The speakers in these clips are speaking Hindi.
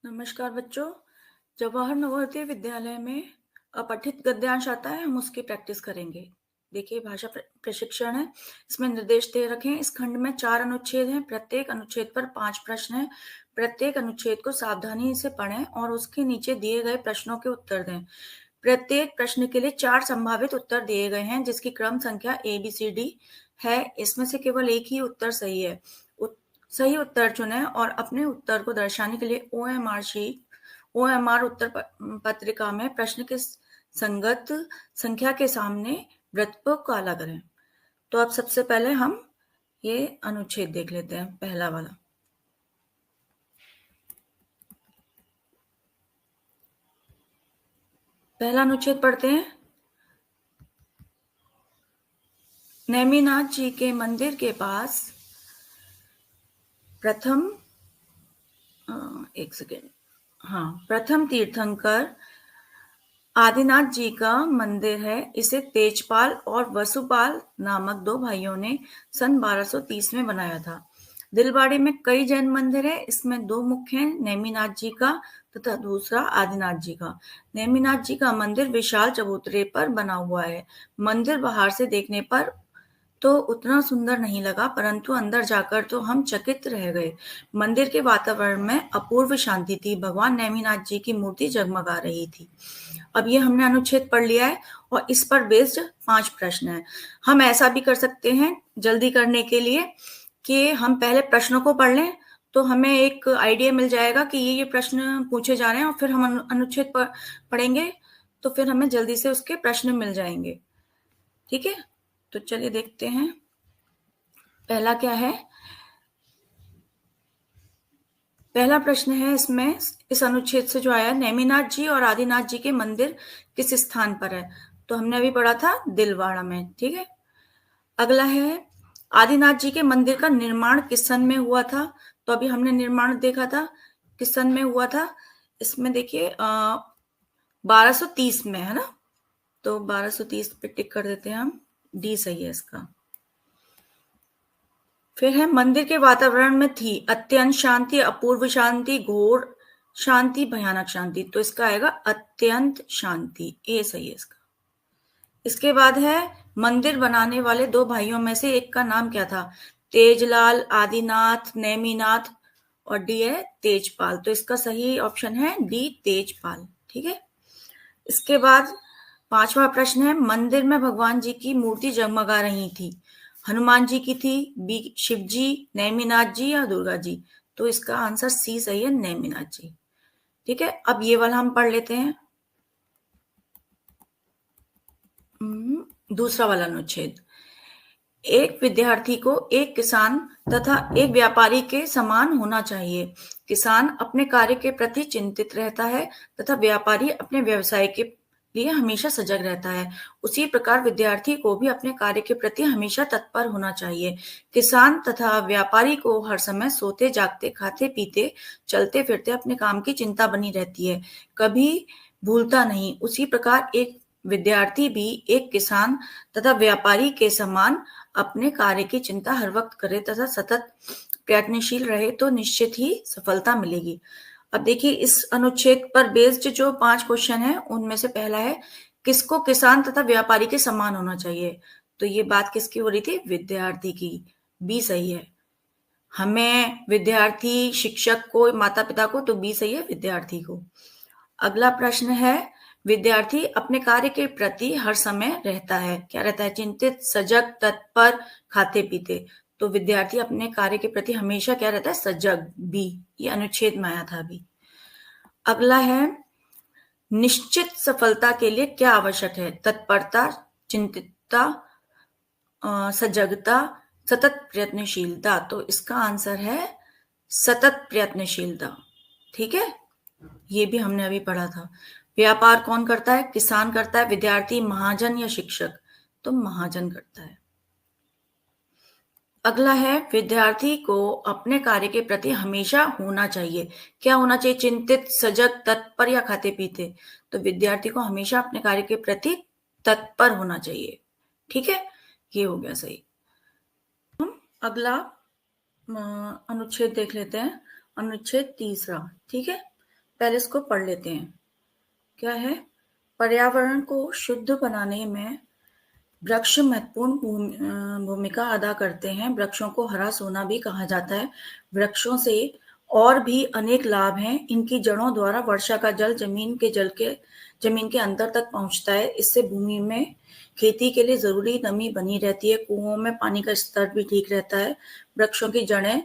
नमस्कार बच्चों। जवाहर नवोदय विद्यालय में अपठित गद्यांश आता है, हम उसकी प्रैक्टिस करेंगे। देखिए, भाषा प्रशिक्षण है। इसमें निर्देश दे रखे हैं। इस खंड में 4 अनुच्छेद हैं। प्रत्येक अनुच्छेद पर 5 प्रश्न हैं। प्रत्येक अनुच्छेद को सावधानी से पढ़ें और उसके नीचे दिए गए प्रश्नों के उत्तर दें। प्रत्येक प्रश्न के लिए 4 संभावित उत्तर दिए गए हैं, जिसकी क्रम संख्या ABCD है। इसमें से केवल एक ही उत्तर सही है। सही उत्तर चुनें और अपने उत्तर को दर्शाने के लिए OMR उत्तर पत्रिका में प्रश्न के संगत संख्या के सामने वृत्त को काला करें। तो अब सबसे पहले हम ये अनुच्छेद देख लेते हैं, पहला वाला। पहला अनुच्छेद पढ़ते हैं। नेमिनाथ जी के मंदिर के पास प्रथम तीर्थंकर आदिनाथ जी का मंदिर है। इसे तेजपाल और वसुपाल नामक 2 भाइयों ने सन 1230 में बनाया था। दिलवाड़ी में कई जैन मंदिर है। इसमें 2 मुख्य हैं, नेमिनाथ जी का तथा दूसरा आदिनाथ जी का। नेमिनाथ जी का मंदिर विशाल चबूतरे पर बना हुआ है। मंदिर बाहर से देखने पर तो उतना सुंदर नहीं लगा, परंतु अंदर जाकर तो हम चकित रह गए। मंदिर के वातावरण में अपूर्व शांति थी। भगवान नेमिनाथ जी की मूर्ति जगमगा रही थी। अब ये हमने अनुच्छेद पढ़ लिया है और इस पर बेस्ड 5 प्रश्न हैं। हम ऐसा भी कर सकते हैं जल्दी करने के लिए कि हम पहले प्रश्नों को पढ़ लें, तो हमें एक आइडिया मिल जाएगा कि ये प्रश्न पूछे जा रहे हैं, और फिर हम अनुच्छेद पढ़ेंगे तो फिर हमें जल्दी से उसके प्रश्न मिल जाएंगे। ठीक है, तो चलिए देखते हैं पहला क्या है। पहला प्रश्न है इसमें, इस अनुच्छेद से जो आया, नेमिनाथ जी और आदिनाथ जी के मंदिर किस स्थान पर है? तो हमने अभी पढ़ा था दिलवाड़ा में। ठीक है, अगला है, आदिनाथ जी के मंदिर का निर्माण किस सन में हुआ था? तो अभी हमने निर्माण देखा था, किस सन में हुआ था। इसमें देखिए 1230 में है ना, तो 1230 पे टिक कर देते हैं हम, डी सही है इसका। फिर है, मंदिर के वातावरण में थी अत्यंत शांति, अपूर्व शांति, घोर शांति, भयानक शांति। तो इसका आएगा अत्यंत शांति, ए सही है इसका। इसके बाद है, मंदिर बनाने वाले 2 भाइयों में से एक का नाम क्या था? तेजलाल, आदिनाथ, नेमिनाथ, और डी है तेजपाल। तो इसका सही ऑप्शन है डी, तेजपाल। ठीक है, इसके बाद 5वां प्रश्न है, मंदिर में भगवान जी की मूर्ति जगमगा रही थी। हनुमान जी की थी, बी शिव जी, नेमिनाथ जी या दुर्गा जी? तो इसका आंसर सी सही है, नेमिनाथ जी। ठीक है, अब ये वाला हम पढ़ लेते हैं। दूसरा वाला अनुच्छेद, एक विद्यार्थी को एक किसान तथा एक व्यापारी के समान होना चाहिए। किसान अपने कार्य के प्रति चिंतित रहता है तथा व्यापारी अपने व्यवसाय के लिए हमेशा सजग रहता है। उसी प्रकार विद्यार्थी को भी अपने कार्य के प्रति हमेशा तत्पर होना चाहिए। किसान तथा व्यापारी को हर समय सोते जागते, खाते पीते, चलते फिरते अपने काम की चिंता बनी रहती है, कभी भूलता नहीं। उसी प्रकार एक विद्यार्थी भी एक किसान तथा व्यापारी के समान अपने कार्य की चिंता हर वक्त करे तथा सतत प्रयत्नशील रहे तो निश्चित ही सफलता मिलेगी। अब देखिए, इस अनुच्छेद पर बेस्ड जो 5 क्वेश्चन है, उनमें से पहला है, किसको किसान तथा व्यापारी के समान होना चाहिए? तो ये बात किसकी हो रही थी? विद्यार्थी की, बी सही है। हमें विद्यार्थी, शिक्षक को, माता पिता को, तो बी सही है, विद्यार्थी को। अगला प्रश्न है, विद्यार्थी अपने कार्य के प्रति हर समय रहता है, क्या रहता है? चिंतित, सजग, तत्पर, खाते पीते। तो विद्यार्थी अपने कार्य के प्रति हमेशा क्या रहता है? सजग, बी। ये अनुच्छेद में आया था अभी। अगला है, निश्चित सफलता के लिए क्या आवश्यक है? तत्परता, चिंतितता, सजगता, सतत प्रयत्नशीलता। तो इसका आंसर है सतत प्रयत्नशीलता। ठीक है, ये भी हमने अभी पढ़ा था। व्यापार कौन करता है? किसान करता है। विद्यार्थी, महाजन या शिक्षक? तो महाजन करता है। अगला है, विद्यार्थी को अपने कार्य के प्रति हमेशा होना चाहिए, क्या होना चाहिए? चिंतित, सजग, तत्पर या खाते पीते? तो विद्यार्थी को हमेशा अपने कार्य के प्रति तत्पर होना चाहिए। ठीक है, ये हो गया सही। हम अगला अनुच्छेद देख लेते हैं, अनुच्छेद 3। ठीक है, पहले इसको पढ़ लेते हैं। क्या है? पर्यावरण को शुद्ध बनाने में वृक्ष महत्वपूर्ण भूमिका अदा करते हैं। वृक्षों को हरा सोना भी कहा जाता है। वृक्षों से और भी अनेक लाभ हैं। इनकी जड़ों द्वारा वर्षा का जल जमीन के अंदर तक पहुंचता है। इससे भूमि में खेती के लिए जरूरी नमी बनी रहती है। कुओं में पानी का स्तर भी ठीक रहता है। वृक्षों की जड़ें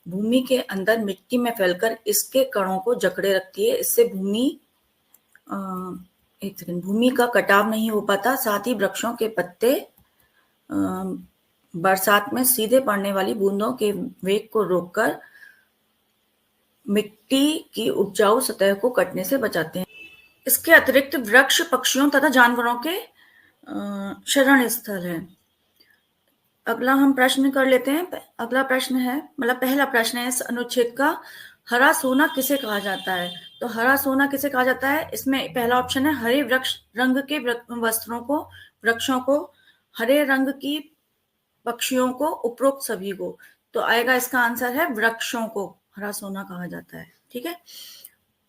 भूमि के अंदर मिट्टी में फैलकर इसके कणों को जकड़े रखती है। इससे भूमि का कटाव नहीं हो पाता। साथ ही वृक्षों के पत्ते बरसात में सीधे पड़ने वाली बूंदों के वेग को रोककर मिट्टी की उपजाऊ सतह को कटने से बचाते हैं। इसके अतिरिक्त वृक्ष पक्षियों तथा जानवरों के शरण स्थल है। अगला हम प्रश्न कर लेते हैं। अगला प्रश्न है, मतलब पहला प्रश्न है इस अनुच्छेद का, हरा सोना किसे कहा जाता है? तो हरा सोना किसे कहा जाता है? इसमें पहला ऑप्शन है हरे रंग के वस्त्रों को, वृक्षों को, हरे रंग की पक्षियों को, उपरोक्त सभी को। तो आएगा इसका आंसर है वृक्षों को हरा सोना कहा जाता है। ठीक है।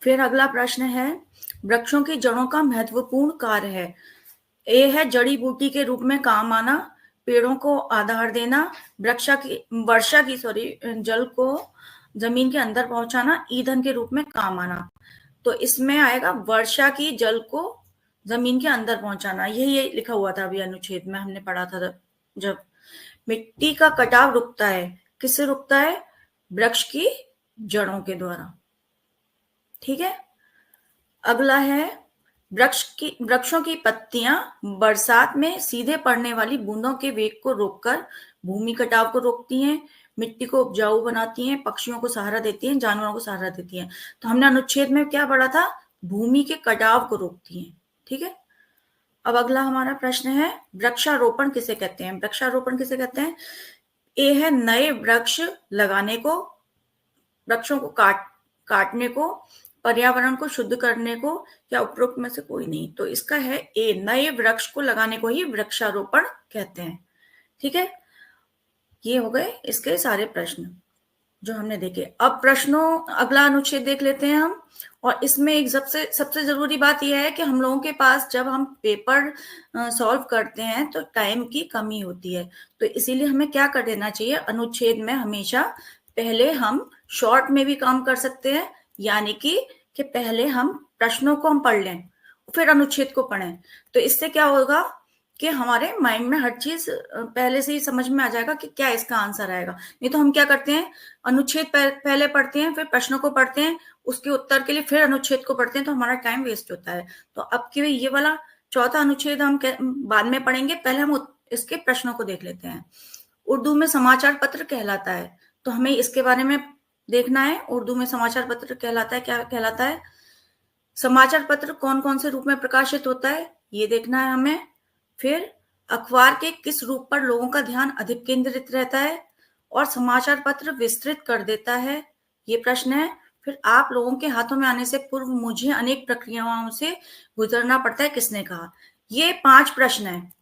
फिर अगला प्रश्न है, वृक्षों की जड़ों का महत्वपूर्ण कार्य है। ए है जड़ी बूटी के रूप में काम आना, पेड़ों को आधार देना, वर्षा की जल को जमीन के अंदर पहुंचाना, ईंधन के रूप में काम आना। तो इसमें आएगा वर्षा की जल को जमीन के अंदर पहुंचाना। यही लिखा हुआ था अभी अनुच्छेद में, हमने पढ़ा था जब। मिट्टी का कटाव रुकता है, किससे रुकता है? वृक्ष की जड़ों के द्वारा। ठीक है। अगला है, वृक्षों की पत्तियां बरसात में सीधे पड़ने वाली बूंदों के वेग को रोककर भूमि कटाव को रोकती हैं, मिट्टी को उपजाऊ बनाती हैं, पक्षियों को सहारा देती हैं, जानवरों को सहारा देती हैं। तो हमने अनुच्छेद में क्या पढ़ा था? भूमि के कटाव को रोकती हैं। ठीक है। अब अगला हमारा प्रश्न है, वृक्षारोपण किसे कहते हैं? वृक्षारोपण किसे कहते हैं? ए है नए वृक्ष लगाने को, वृक्षों को काटने को, पर्यावरण को शुद्ध करने को, या उपरोक्त में से कोई नहीं। तो इसका है ए, नए वृक्ष को लगाने को ही वृक्षारोपण कहते हैं। ठीक है। ये हो गए इसके सारे प्रश्न जो हमने देखे। अब अगला अनुच्छेद देख लेते हैं हम। और इसमें एक सबसे जरूरी बात यह है कि हम लोगों के पास जब हम पेपर सॉल्व करते हैं तो टाइम की कमी होती है। तो इसीलिए हमें क्या कर देना चाहिए, अनुच्छेद में हमेशा पहले हम शॉर्ट में भी काम कर सकते हैं, यानी कि पहले हम प्रश्नों को हम पढ़ लें फिर अनुच्छेद को पढ़ें। तो इससे क्या होगा कि हमारे माइंड में हर चीज पहले से ही समझ में आ जाएगा कि क्या इसका आंसर आएगा। नहीं तो हम क्या करते हैं, अनुच्छेद पहले पढ़ते हैं, फिर प्रश्नों को पढ़ते हैं, उसके उत्तर के लिए फिर अनुच्छेद को पढ़ते हैं, तो हमारा टाइम वेस्ट होता है। तो अब की ये वाला चौथा अनुच्छेद हम बाद में पढ़ेंगे, पहले हम इसके प्रश्नों को देख लेते हैं। उर्दू में समाचार पत्र कहलाता है, तो हमें इसके बारे में देखना है। उर्दू में समाचार पत्र कहलाता है, क्या कहलाता है? समाचार पत्र कौन कौन से रूप में प्रकाशित होता है, ये देखना है हमें। फिर अखबार के किस रूप पर लोगों का ध्यान अधिक केंद्रित रहता है और समाचार पत्र विस्तृत कर देता है, ये प्रश्न है। फिर आप लोगों के हाथों में आने से पूर्व मुझे अनेक प्रक्रियाओं से गुजरना पड़ता है, किसने कहा? ये 5 प्रश्न है।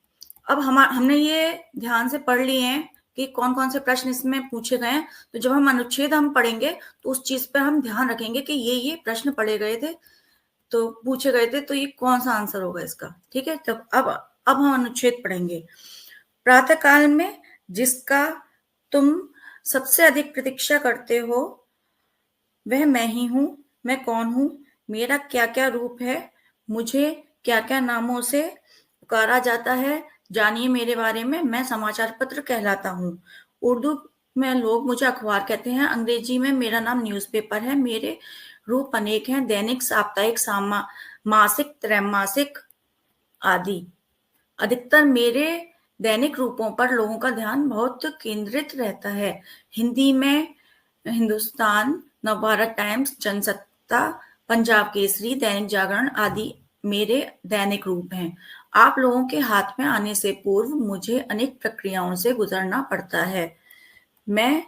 अब हमने ये ध्यान से पढ़ लिए हैं कि कौन कौन से प्रश्न इसमें पूछे गए हैं। तो जब हम अनुच्छेद पढ़ेंगे तो उस चीज पे हम ध्यान रखेंगे कि ये प्रश्न पढ़े गए थे, तो पूछे गए थे, तो ये कौन सा आंसर होगा इसका। ठीक है। तब अब हम अनुच्छेद पढ़ेंगे। प्रातः काल में जिसका तुम सबसे अधिक प्रतीक्षा करते हो वह मैं ही हूं। मैं कौन हूं? मेरा क्या क्या रूप है? मुझे क्या क्या नामों से पुकारा जाता है? जानिए मेरे बारे में। मैं समाचार पत्र कहलाता हूँ। उर्दू में लोग मुझे अखबार कहते हैं, अंग्रेजी में मेरा नाम न्यूज़पेपर है। मेरे रूप अनेक हैं, दैनिक, साप्ताहिक, मासिक, त्रैमासिक आदि। अधिकतर मेरे दैनिक रूपों पर लोगों का ध्यान बहुत केंद्रित रहता है। हिंदी में हिंदुस्तान, नवभारत टाइम्स, जनसत्ता, पंजाब केसरी, दैनिक जागरण आदि मेरे दैनिक रूप हैं। आप लोगों के हाथ में आने से पूर्व मुझे अनेक प्रक्रियाओं से गुजरना पड़ता है। मैं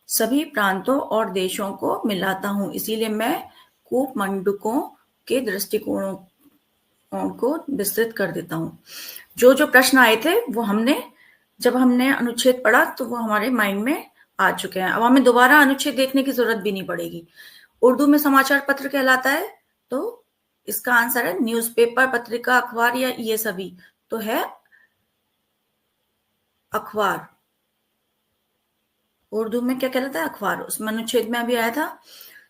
सभी प्रांतों और देशों को मिलाता हूँ, इसीलिए मैं कूपमंडकों के दृष्टिकोणों को विस्तृत कर देता हूँ। जो प्रश्न आए थे वो जब हमने अनुच्छेद पढ़ा तो वो हमारे माइंड में आ चुके हैं। अब हमें दोबारा अनुच्छेद देखने की जरूरत भी नहीं पड़ेगी। उर्दू में समाचार पत्र कहलाता है? तो इसका आंसर है न्यूज़पेपर, पत्रिका, अखबार या ये सभी। तो है अखबार। उर्दू में क्या कहलाता है? अखबार। उसमें अनुच्छेद में अभी आया था।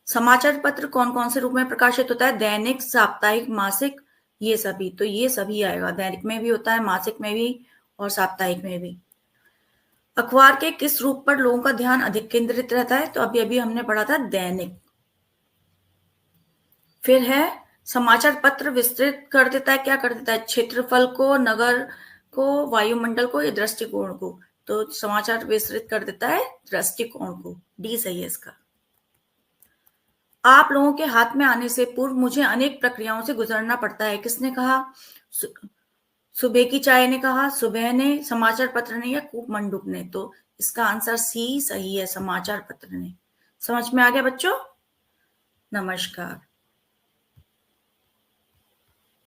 समाचार पत्र कौन-कौन से रूप में प्रकाशित होता है? दैनिक, साप्ताहिक, मासिक, ये सभी। तो ये सभी आएगा। दैनिक में भी होता है, मासिक में भी और साप्ताहिक में भी। अखबार के किस रूप पर लोगों का ध्यान अधिक केंद्रित रहता है? तो अभी-अभी हमने पढ़ा था दैनिक। फिर है समाचार पत्र विस्तृत कर देता है, क्या कर देता है? क्षेत्रफल को, नगर को, वायुमंडल को या दृष्टिकोण को? तो समाचार विस्तृत कर देता है दृष्टिकोण को। डी सही है इसका। आप लोगों के हाथ में आने से पूर्व मुझे अनेक प्रक्रियाओं से गुजरना पड़ता है। किसने कहा? सुबह की चाय ने कहा, सुबह ने, समाचार पत्र ने या कूप मंडूक ने? तो इसका आंसर सी सही है, समाचार पत्र ने। समझ में आ गया बच्चों? नमस्कार।